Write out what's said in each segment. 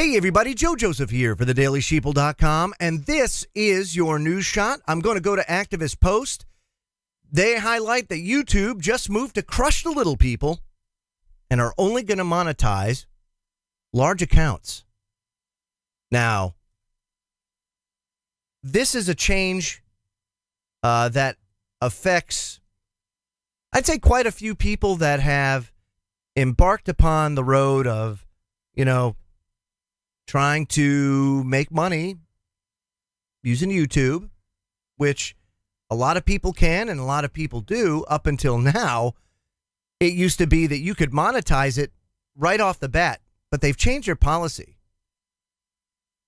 Hey everybody, Joe Joseph here for thedailysheeple.com, and this is your news shot. I'm going to go to Activist Post. They highlight that YouTube just moved to crush the little people and are only going to monetize large accounts. Now, this is a change that affects, I'd say, quite a few people that have embarked upon the road of, trying to make money using YouTube, which a lot of people can and a lot of people do up until now. It used to be that you could monetize it right off the bat, but they've changed their policy.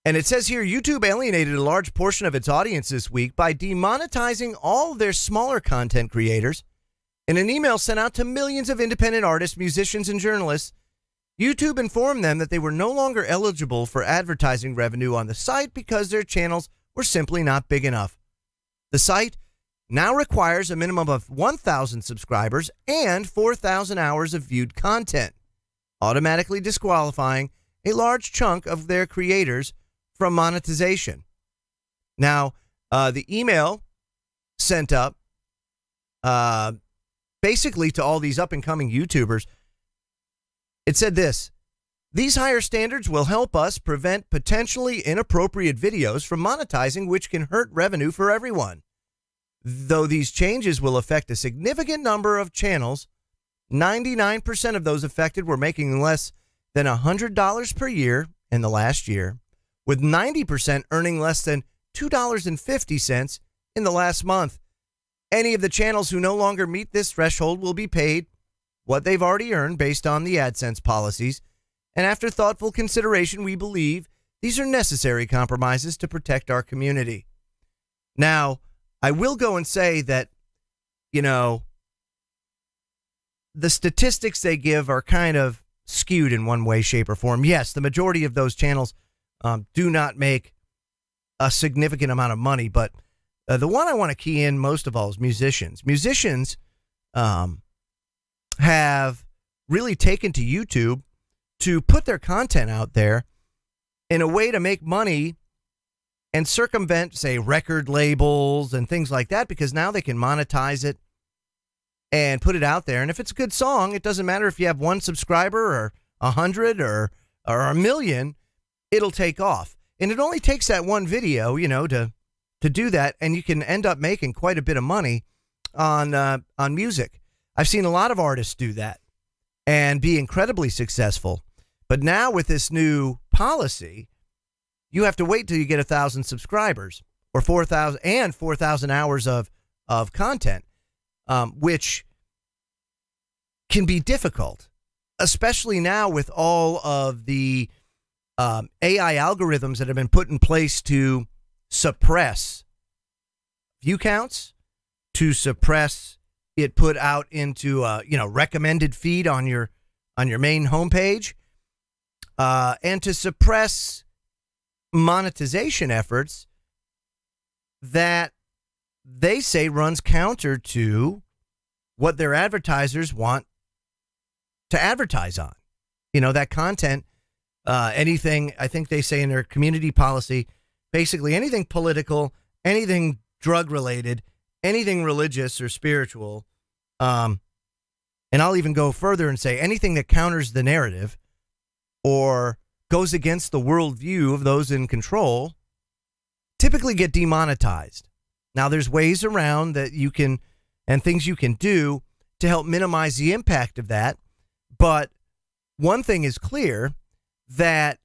And it says here, YouTube alienated a large portion of its audience this week by demonetizing all their smaller content creators. In an email sent out to millions of independent artists, musicians, and journalists, YouTube informed them that they were no longer eligible for advertising revenue on the site because their channels were simply not big enough. The site now requires a minimum of 1,000 subscribers and 4,000 hours of viewed content, automatically disqualifying a large chunk of their creators from monetization. Now, the email sent up basically to all these up-and-coming YouTubers, it said this: these higher standards will help us prevent potentially inappropriate videos from monetizing, which can hurt revenue for everyone. Though these changes will affect a significant number of channels, 99% of those affected were making less than $100 per year in the last year, with 90% earning less than $2.50 in the last month. Any of the channels who no longer meet this threshold will be paid what they've already earned based on the AdSense policies, and after thoughtful consideration, we believe these are necessary compromises to protect our community. Now, I will go and say that, the statistics they give are kind of skewed in one way, shape, or form. Yes, the majority of those channels do not make a significant amount of money, but the one I want to key in most of all is musicians. Musicians have really taken to YouTube to put their content out there in a way to make money and circumvent, say, record labels and things like that, because now they can monetize it and put it out there. And if it's a good song, it doesn't matter if you have 1 subscriber or 100 or 1,000,000, it'll take off. And it only takes that one video, to do that, and you can end up making quite a bit of money on music. I've seen a lot of artists do that and be incredibly successful. But now with this new policy, you have to wait till you get 1,000 subscribers or 4,000 hours of content, which can be difficult, especially now with all of the AI algorithms that have been put in place to suppress view counts, to suppress it put out into recommended feed on your main homepage, and to suppress monetization efforts that they say runs counter to what their advertisers want to advertise on. That content, anything, I think they say in their community policy, basically anything political, anything drug related, anything religious or spiritual, and I'll even go further and say anything that counters the narrative or goes against the worldview of those in control typically get demonetized. Now, there's ways around that you can, and things you can do to help minimize the impact of that. But one thing is clear, that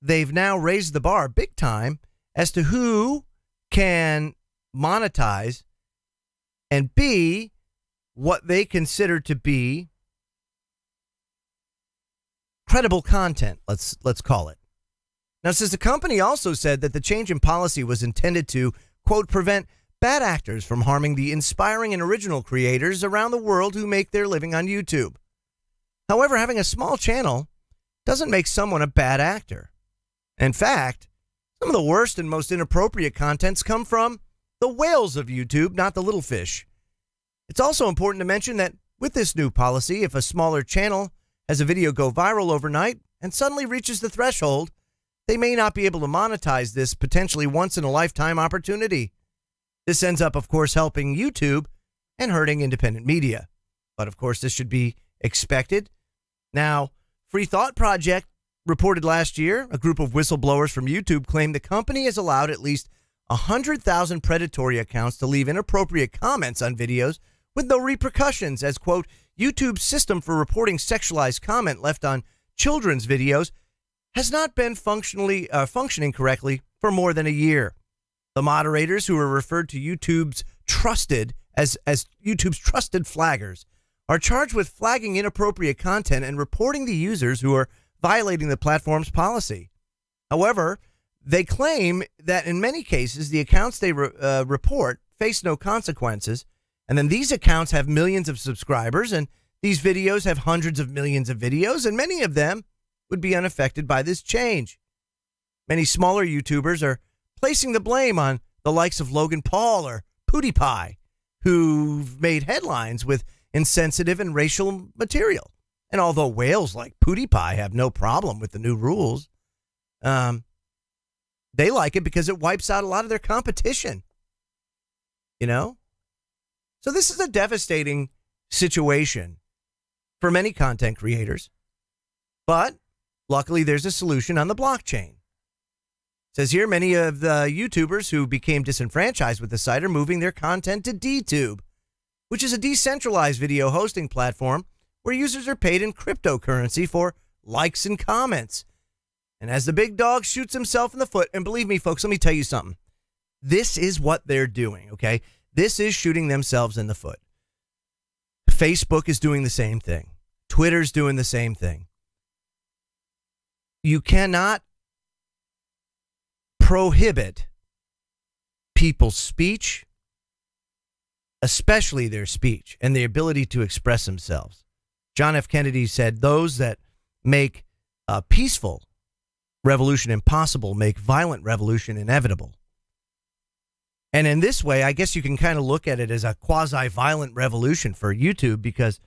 they've now raised the bar big time as to who can monetize and B, what they consider to be credible content, let's call it. Now, since the company also said that the change in policy was intended to, quote, prevent bad actors from harming the inspiring and original creators around the world who make their living on YouTube. However, having a small channel doesn't make someone a bad actor. In fact, some of the worst and most inappropriate contents come from the whales of YouTube, not the little fish. It's also important to mention that with this new policy, if a smaller channel has a video go viral overnight and suddenly reaches the threshold, they may not be able to monetize this potentially once-in-a-lifetime opportunity. This ends up, of course, helping YouTube and hurting independent media. But, of course, this should be expected. Now, Free Thought Project reported last year, a group of whistleblowers from YouTube claimed the company has allowed at least 100,000 predatory accounts to leave inappropriate comments on videos with no repercussions, as, quote, YouTube's system for reporting sexualized comment left on children's videos has not been functioning correctly for more than a year. The moderators, who are referred to YouTube's trusted as YouTube's trusted flaggers, are charged with flagging inappropriate content and reporting the users who are violating the platform's policy. However, they claim that in many cases, the accounts they report face no consequences, and then these accounts have millions of subscribers, and these videos have hundreds of millions of videos, and many of them would be unaffected by this change. Many smaller YouTubers are placing the blame on the likes of Logan Paul or PewDiePie, who've made headlines with insensitive and racial material. And although whales like PewDiePie have no problem with the new rules, they like it because it wipes out a lot of their competition. You know? So this is a devastating situation for many content creators. But luckily, there's a solution on the blockchain. It says here, many of the YouTubers who became disenfranchised with the site are moving their content to DTube, which is a decentralized video hosting platform where users are paid in cryptocurrency for likes and comments. And as the big dog shoots himself in the foot, and believe me, folks, let me tell you something. This is what they're doing, okay? This is shooting themselves in the foot. Facebook is doing the same thing. Twitter's doing the same thing. You cannot prohibit people's speech, especially their speech and the ability to express themselves. John F. Kennedy said, those that make a peaceful revolution impossible make violent revolution inevitable. And in this way, I guess you can kind of look at it as a quasi-violent revolution for YouTube, because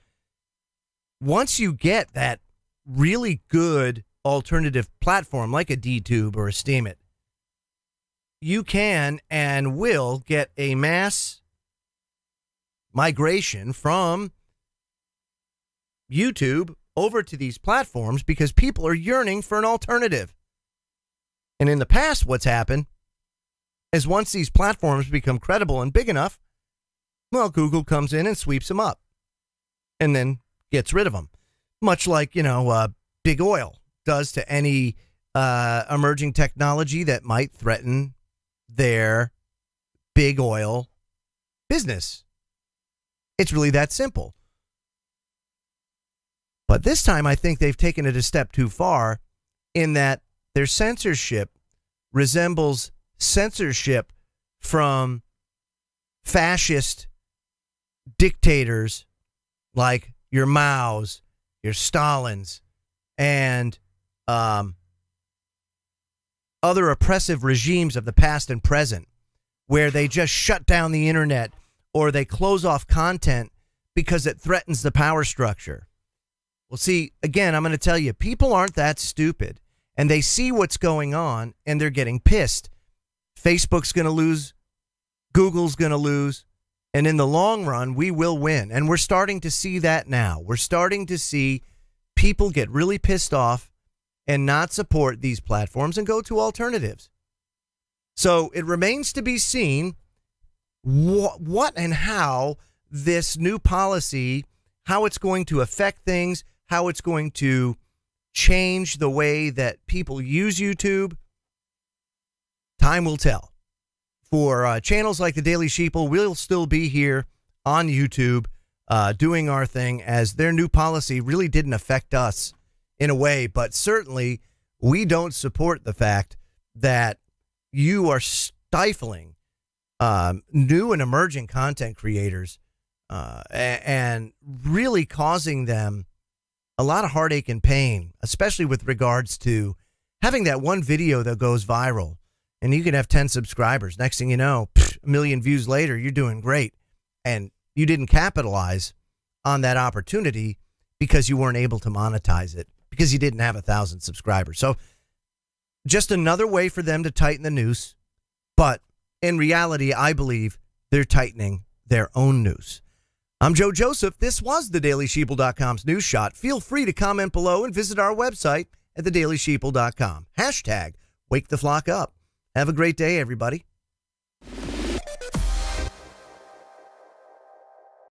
once you get that really good alternative platform like a DTube or a Steemit, you can and will get a mass migration from YouTube over to these platforms because people are yearning for an alternative. And in the past, what's happened is once these platforms become credible and big enough, well, Google comes in and sweeps them up and then gets rid of them. Much like, big oil does to any emerging technology that might threaten their big oil business. It's really that simple. But this time, I think they've taken it a step too far in that their censorship resembles censorship from fascist dictators like your Maos, your Stalins, and other oppressive regimes of the past and present, where they just shut down the internet or they close off content because it threatens the power structure. Well, see, again, I'm going to tell you, people aren't that stupid, and they see what's going on, and they're getting pissed. Facebook's going to lose, Google's going to lose, and in the long run, we will win. And we're starting to see that now. We're starting to see people get really pissed off and not support these platforms and go to alternatives. So it remains to be seen what and how this new policy, how it's going to affect things, how it's going to change the way that people use YouTube. Time will tell. For channels like the Daily Sheeple, we'll still be here on YouTube doing our thing, as their new policy really didn't affect us in a way, but certainly we don't support the fact that you are stifling new and emerging content creators and really causing them a lot of heartache and pain, especially with regards to having that one video that goes viral and you can have 10 subscribers. Next thing you know, a million views later, you're doing great. And you didn't capitalize on that opportunity because you weren't able to monetize it, because you didn't have 1,000 subscribers. So just another way for them to tighten the noose. But in reality, I believe they're tightening their own noose. I'm Joe Joseph. This was thedailysheeple.com's News Shot. Feel free to comment below and visit our website at thedailysheeple.com. Hashtag Wake the Flock Up. Have a great day, everybody.